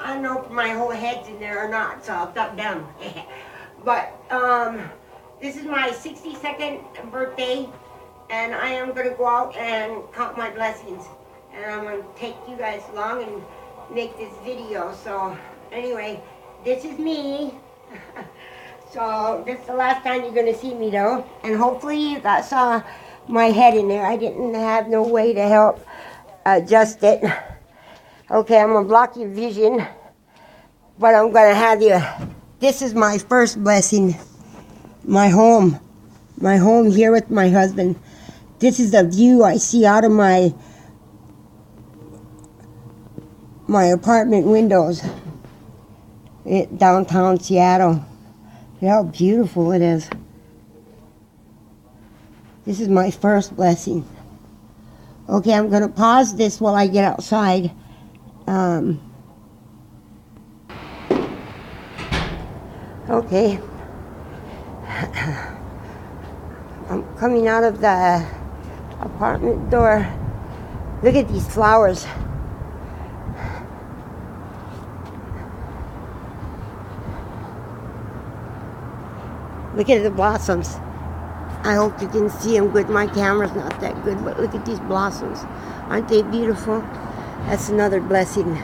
I don't know if my whole head's in there or not, so I'll stop down. But this is my 62nd birthday, and I am going to go out and count my blessings. And I'm going to take you guys along and make this video. So anyway, this is me. So this is the last time you're going to see me though. And hopefully you guys saw my head in there. I didn't have no way to help adjust it. Okay, I'm going to block your vision, but I'm going to have you. This is my first blessing. My home here with my husband. This is the view I see out of my apartment windows in downtown Seattle. Look how beautiful it is. This is my first blessing. Okay, I'm going to pause this while I get outside. Okay. I'm coming out of the apartment door. Look at these flowers. Look at the blossoms. I hope you can see them good. My camera's not that good, but look at these blossoms. Aren't they beautiful? That's another blessing.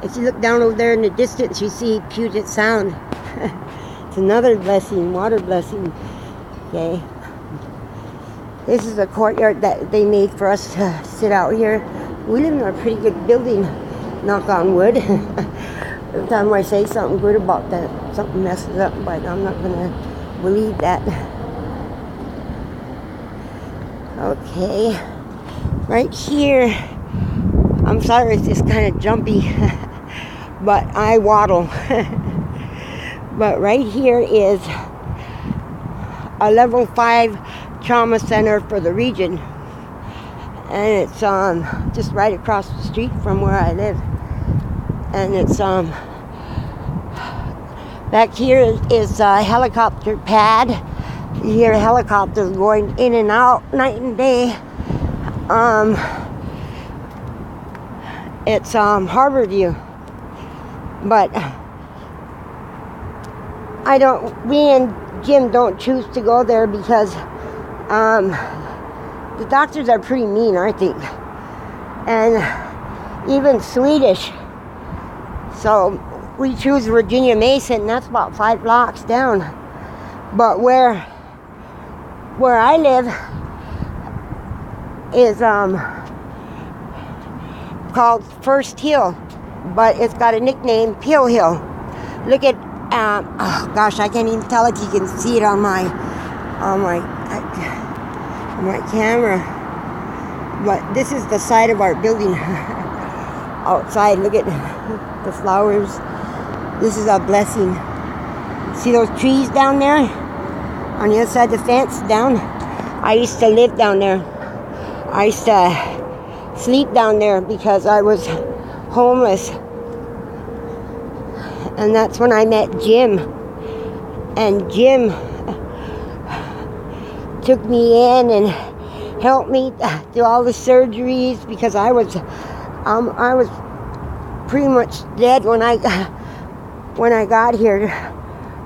If you look down over there in the distance, you see Puget Sound. It's another blessing, water blessing. Okay. This is a courtyard that they made for us to sit out here. We live in a pretty good building, knock on wood. Every time I say something good about that, something messes up, but I'm not going to believe that. Okay. Right here, I'm sorry if it's kind of jumpy, but I waddle. But right here is a level 5 trauma center for the region. And it's just right across the street from where I live. And it's back here is a helicopter pad. You hear helicopters going in and out night and day. It's Harborview, but we and Jim don't choose to go there because the doctors are pretty mean, I think, and even Swedish. So we choose Virginia Mason, and that's about 5 blocks down. But where I live is called First Hill, but it's got a nickname, Pill Hill. Look at, oh gosh, I can't even tell if you can see it on my camera. But this is the side of our building. Outside, look at the flowers. This is a blessing. See those trees down there? On the other side of the fence, down. I used to live down there. I used to sleep down there because I was homeless. And that's when I met Jim. And Jim took me in and helped me do all the surgeries because I was pretty much dead when I got here.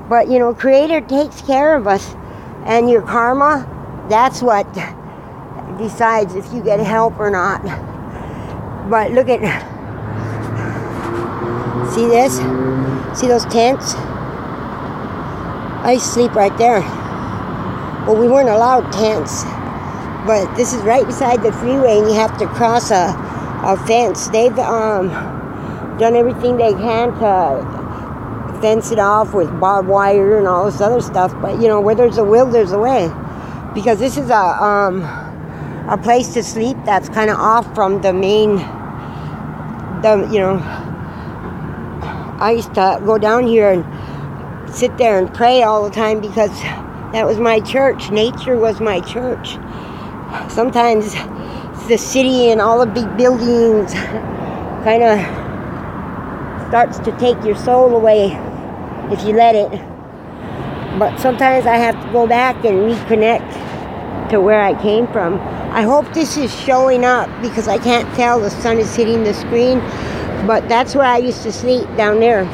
But you know, Creator takes care of us, and your karma, that's what decides if you get help or not. But look at, see this? See those tents? I used to sleep right there. Well, we weren't allowed tents, but this is right beside the freeway, and you have to cross a fence. They've done everything they can to fence it off with barbed wire and all this other stuff. But you know, where there's a will, there's a way. Because this is a place to sleep that's kind of off from the main. I used to go down here and sit there and pray all the time because that was my church. Nature was my church. Sometimes the city and all the big buildings kind of starts to take your soul away if you let it. But sometimes I have to go back and reconnect to where I came from. I hope this is showing up because I can't tell. The sun is hitting the screen. But that's where I used to sleep, down there.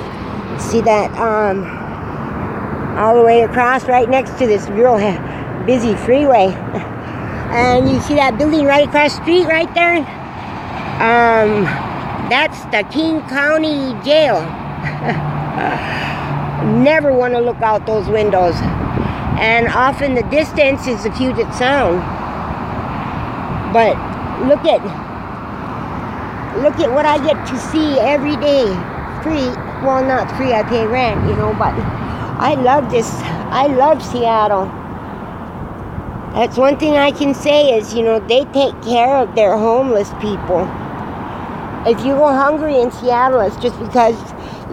See that, all the way across, right next to this real busy freeway. And you see that building right across the street right there? That's the King County Jail. Never want to look out those windows. And off in the distance is the Puget Sound. But look at what I get to see every day. Free. Well, not free, I pay rent, but I love this. I love Seattle. That's one thing I can say is, they take care of their homeless people. If you go hungry in Seattle, it's just because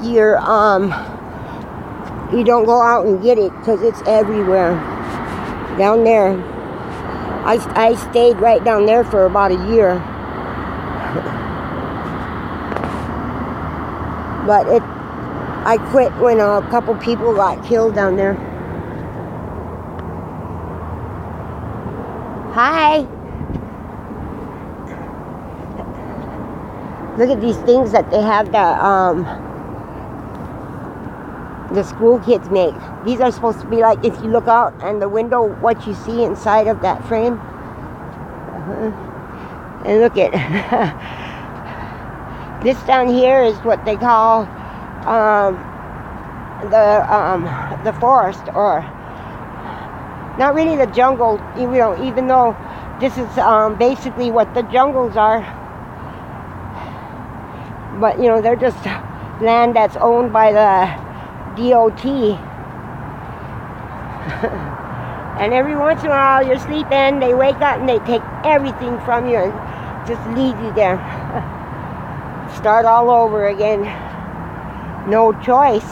you don't go out and get it, because it's everywhere. Down there. I stayed right down there for about a year. But I quit when a couple people got killed down there. Hi. Look at these things that they have the school kids make. These are supposed to be like, if you look out and the window, what you see inside of that frame. And look at this down here is what they call the forest, or not really the jungle, even though this is basically what the jungles are. But they're just land that's owned by the DOT. And every once in a while you're sleeping, they wake up and they take everything from you and just leave you there. Start all over again. No choice.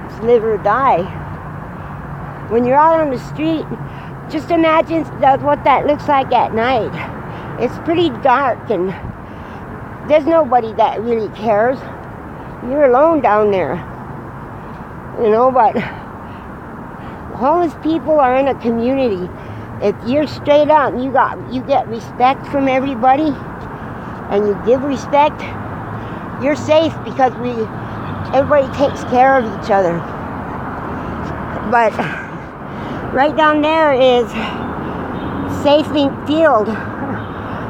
It's live or die. When you're out on the street, just imagine what that looks like at night. It's pretty dark and there's nobody that really cares. You're alone down there. But homeless people are in a community. If you're straight up, you get respect from everybody, and you give respect, you're safe, because everybody takes care of each other. But right down there is SafeLink Field.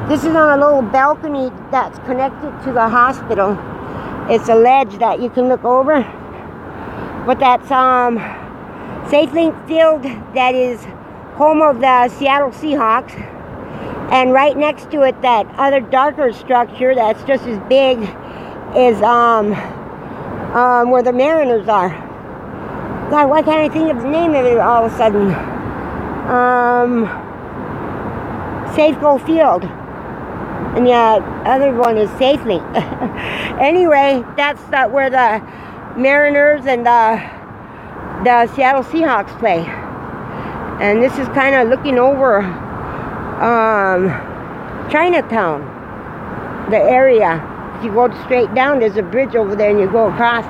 This is on a little balcony that's connected to the hospital. It's a ledge that you can look over. But that's SafeLink Field, that is home of the Seattle Seahawks. And right next to it, that other darker structure that's just as big is where the Mariners are. God, why can't I think of the name of it all of a sudden? Safeco Field. And the other one is SafeLink. Anyway, that's where the Mariners and the Seattle Seahawks play. And this is kind of looking over Chinatown, the area. If you go straight down, there's a bridge over there, and you go across,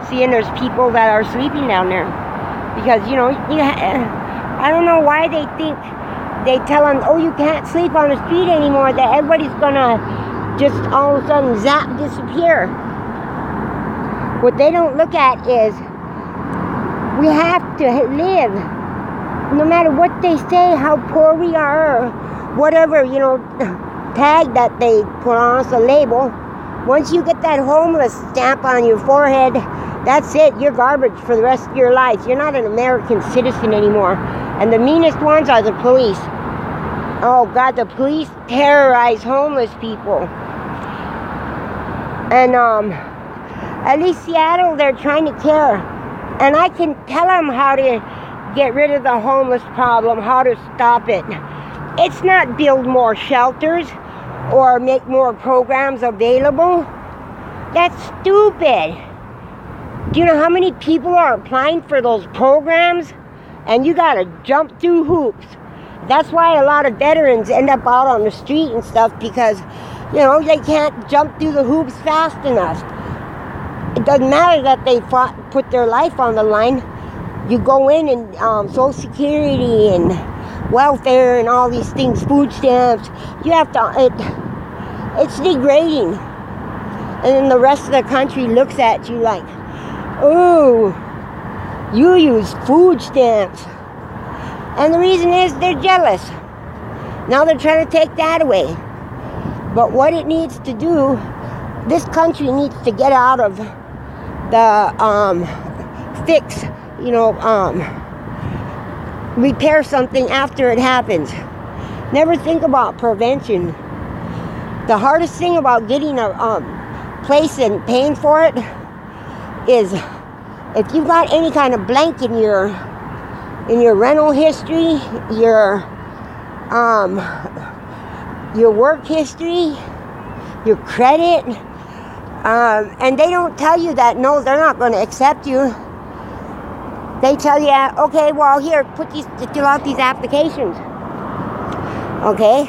seeing there's people that are sleeping down there. Because, I don't know why they think, they tell them, oh, you can't sleep on the street anymore, that everybody's gonna just all of a sudden disappear. What they don't look at is, we have to live. No matter what they say, how poor we are, or whatever, tag that they put on us, a label. Once you get that homeless stamp on your forehead, that's it. You're garbage for the rest of your life. You're not an American citizen anymore. And the meanest ones are the police. Oh, God, the police terrorize homeless people. And at least Seattle, they're trying to care. And I can tell them how to get rid of the homeless problem, how to stop it. It's not build more shelters or make more programs available. That's stupid. Do you know how many people are applying for those programs? And you gotta jump through hoops. That's why a lot of veterans end up out on the street and stuff, because, they can't jump through the hoops fast enough. It doesn't matter that they put their life on the line. You go in and Social Security and welfare and all these things, food stamps. You have to, it's degrading. And then the rest of the country looks at you like, ooh, you use food stamps. And the reason is they're jealous. Now they're trying to take that away. But what it needs to do, this country needs to get out of the fix, repair something after it happens. Never think about prevention. The hardest thing about getting a place and paying for it is if you've got any kind of blank in your rental history, your work history, your credit, and they don't tell you that, no, they're not going to accept you. They tell you, okay, well, here, fill out these applications. Okay?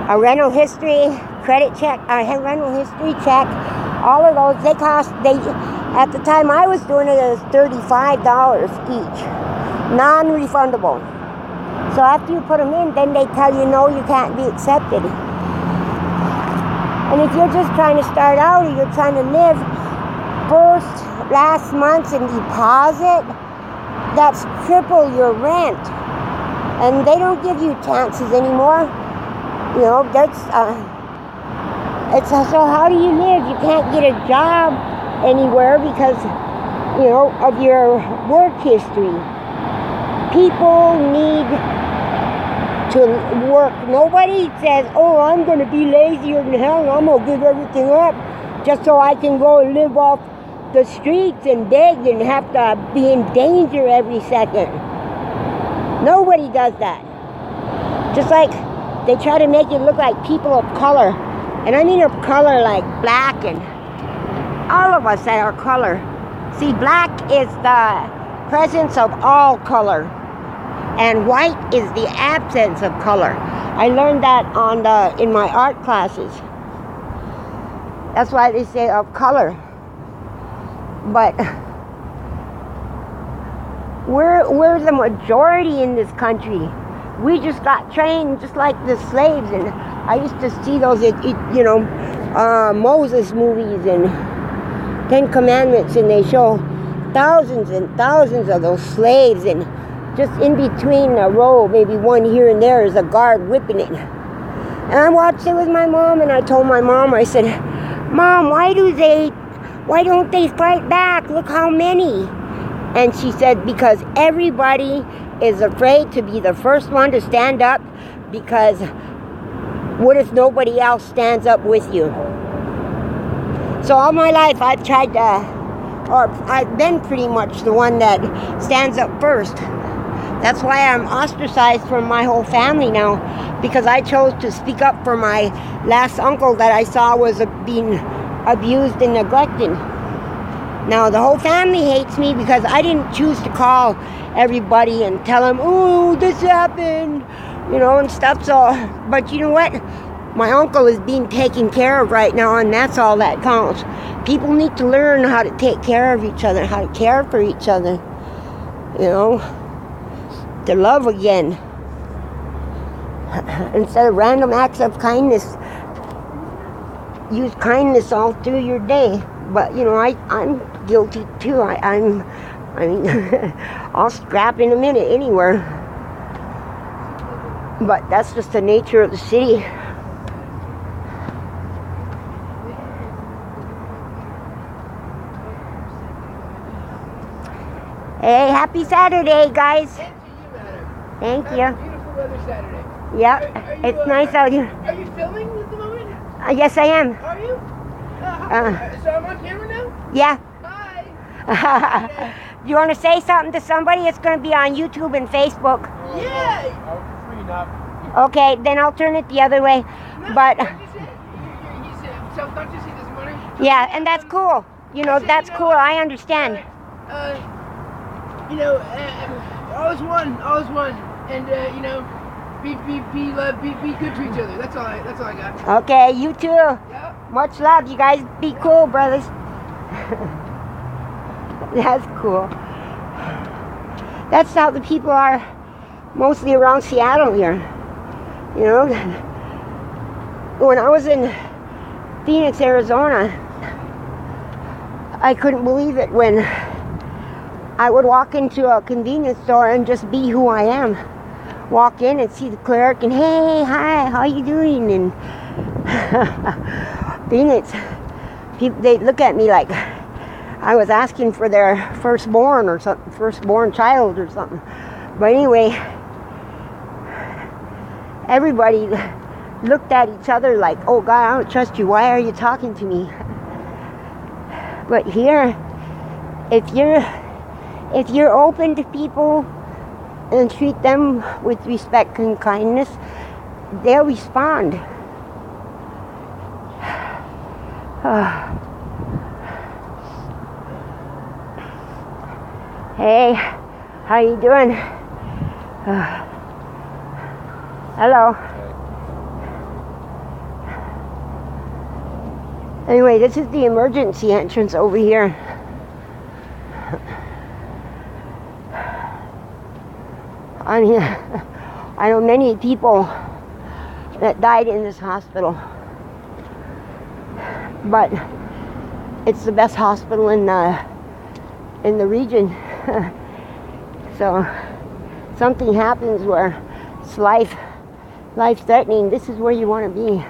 A rental history, credit check, rental history check, all of those, at the time I was doing it was $35 each, non-refundable. So after you put them in, then they tell you, no, you can't be accepted. And if you're just trying to start out, or you're trying to live last month's and deposit, that's triple your rent. And they don't give you chances anymore. So how do you live? You can't get a job anywhere because, of your work history. People need to work. Nobody says, oh, I'm going to be lazier than hell and I'm going to give everything up just so I can go and live off the streets and beg and have to be in danger every second. Nobody does that. Just like they try to make it look like people of color. And I mean of color like black and all of us that are color. See, black is the presence of all color. And white is the absence of color. I learned that in my art classes. That's why they say of color. But we're the majority in this country. We just got trained just like the slaves. And I used to see those, Moses movies and Ten Commandments, and they show thousands and thousands of those slaves, and just in between a row, maybe one here and there, is a guard whipping it. And I watched it with my mom, and I told my mom, I said, Mom, why don't they fight back? Look how many. And she said, because everybody is afraid to be the first one to stand up, because what if nobody else stands up with you? So all my life I've been pretty much the one that stands up first. That's why I'm ostracized from my whole family now, because I chose to speak up for my last uncle that I saw was being abused and neglected. Now the whole family hates me because I didn't choose to call everybody and tell them, oh, this happened, and stuff. So, but you know what? My uncle is being taken care of right now, and that's all that counts. People need to learn how to take care of each other, how to care for each other, to love again. Instead of random acts of kindness, use kindness all through your day. But, I'm guilty too. I'll scrap in a minute anywhere. But that's just the nature of the city. Hey, happy Saturday, guys. Thank you. Beautiful weather Saturday. Yep, it's nice out here. Are you filming at the moment? Yes, I am. Are you? So I'm on camera now? Yeah. Hi. Do you want to say something to somebody? It's going to be on YouTube and Facebook. Yeah. Okay, then I'll turn it the other way. No, but you said self-conscious, he doesn't want to. Yeah, and that's cool. That's cool. I understand. All is one, and be good to each other. That's all I got. Okay, you too. Yeah. Much love. You guys be cool, brothers. That's cool. That's how the people are mostly around Seattle here. When I was in Phoenix, Arizona, I couldn't believe it when I would walk into a convenience store and just be who I am. Walk in and see the clerk and, hey, hi, how you doing? And Phoenix, they'd look at me like I was asking for their firstborn or something, firstborn child or something. But anyway, everybody looked at each other like, oh God, I don't trust you. Why are you talking to me? But here, if you're open to people and treat them with respect and kindness, they'll respond. Hey, how you doing? Hello. Anyway, this is the emergency entrance over here. I mean, I know many people that died in this hospital, but it's the best hospital in the region. So something happens where it's life-threatening. This is where you want to be.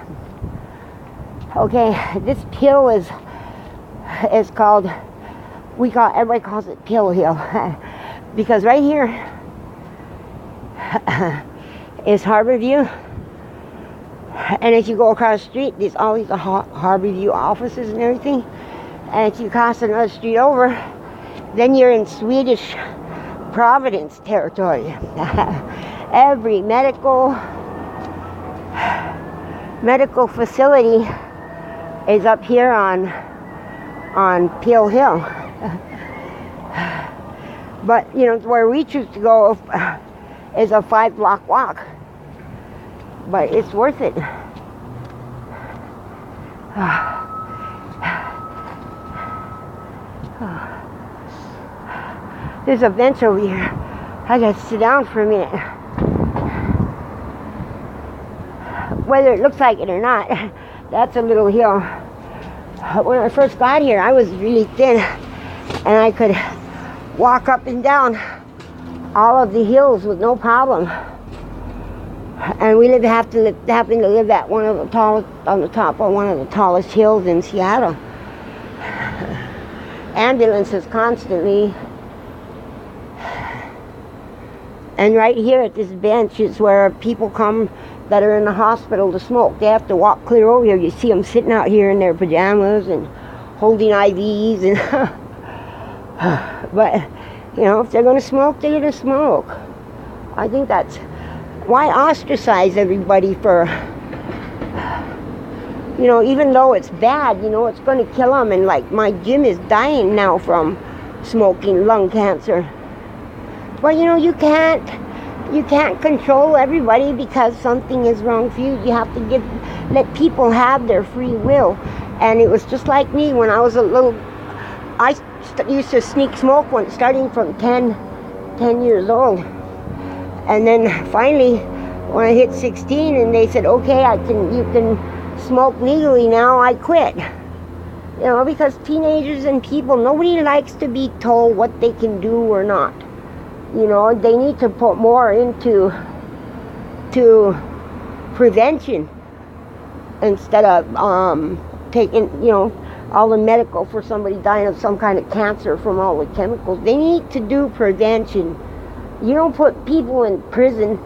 Okay, this pill is called, everybody calls it Pill Hill, because right here is Harborview, and as you go across the street, there's all these Harborview offices and everything, and if you cross another street over, then you're in Swedish Providence territory. Every medical facility is up here on Pill Hill. But you know, where we choose to go is a 5-block walk, but it's worth it. There's a bench over here. I gotta sit down for a minute. Whether it looks like it or not, that's a little hill. When I first got here, I was really thin, and I could walk up and down all of the hills with no problem. And we happen to live at on the top of one of the tallest hills in Seattle. Ambulances constantly. And right here at this bench is where people come that are in the hospital to smoke. They have to walk clear over here. You see them sitting out here in their pajamas and holding IVs. And but, you know, if they're going to smoke, they're going to smoke. I think that's why ostracize everybody for, you know, even though it's bad, you know, it's going to kill them. And like my Jim is dying now from smoking, lung cancer. But you know, you can't control everybody because something is wrong for you. You have to let people have their free will. And it was just like me when I was a little. I used to sneak smoke starting from 10 years old, and then finally, when I hit 16, and they said, "Okay, you can smoke legally now," I quit. You know, because teenagers and people, nobody likes to be told what they can do or not. You know, they need to put more into prevention instead of taking, you know, all the medical for somebody dying of some kind of cancer from all the chemicals. They need to do prevention. You don't put people in prison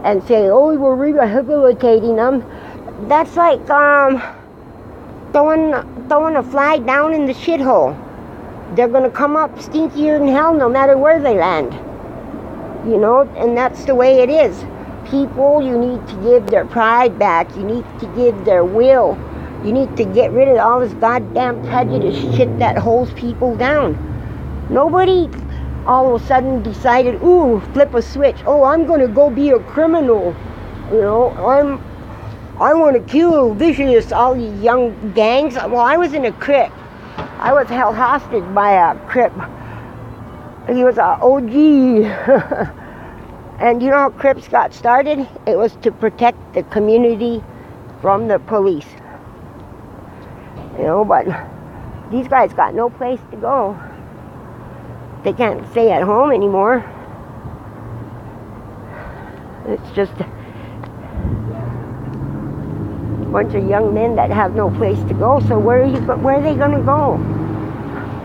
and say, "Oh, we're rehabilitating them." That's like throwing a fly down in the shithole. They're gonna come up stinkier than hell no matter where they land. You know, and that's the way it is. People, you need to give their pride back. You need to give their will. You need to get rid of all this goddamn prejudice shit that holds people down. Nobody all of a sudden decided, ooh, flip a switch. Oh, I'm going to go be a criminal. You know, I want to kill vicious, all these young gangs. Well, I was in a Crip. I was held hostage by a Crip. He was an OG. And you know how Crips got started? It was to protect the community from the police. You know, but these guys got no place to go. They can't stay at home anymore. It's just a bunch of young men that have no place to go. So where are they going to go?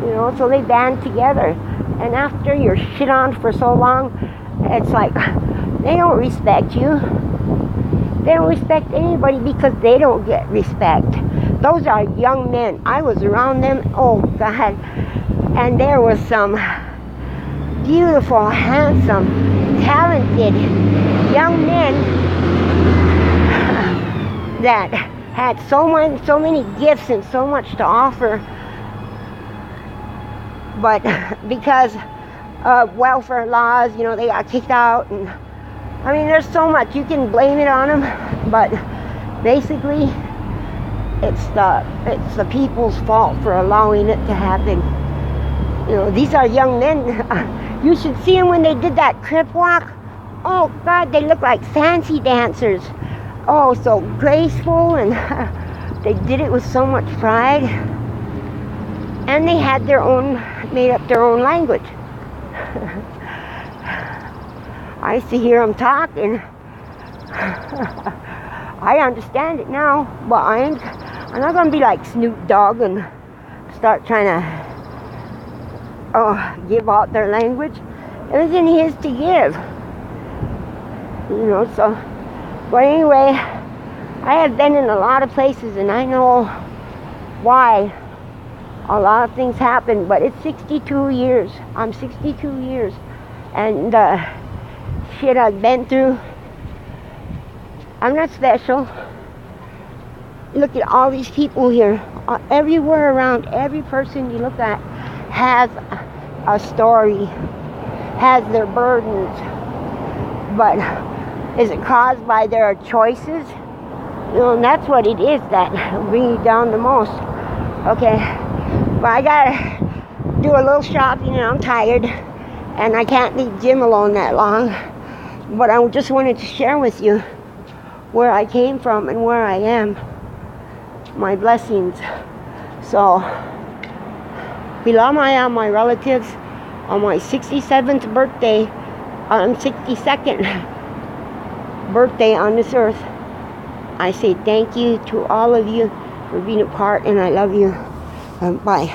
You know, so they band together. And after you're shit on for so long, it's like they don't respect you. They don't respect anybody because they don't get respect. Those are young men. I was around them. Oh God. And there was some beautiful, handsome, talented young men that had so many gifts and so much to offer, but because of welfare laws, you know, they got kicked out. And I mean, there's so much you can blame it on them, but basically it's the people's fault for allowing it to happen. You know, these are young men. You should see them when they did that crip walk. Oh God, they look like fancy dancers. Oh, so graceful, and they did it with so much pride. And they had made up their own language. I used to hear them talk, and I understand it now, but I'm not gonna be like Snoop Dogg and start trying to give out their language. It was in his to give. You know, so, but anyway, I have been in a lot of places and I know why a lot of things happen, but it's 62 years. I'm 62 years. And shit I've been through. I'm not special. Look at all these people here. Everywhere around, every person you look at has a story, has their burdens. But is it caused by their choices? You know, and that's what it is that bring you down the most. Okay, but I gotta do a little shopping and I'm tired. And I can't leave Jim alone that long. But I just wanted to share with you where I came from and where I am. My blessings. So, Pilamaya, my relatives, on my 67th birthday, 62nd birthday on this earth, I say thank you to all of you for being a part, and I love you. Bye.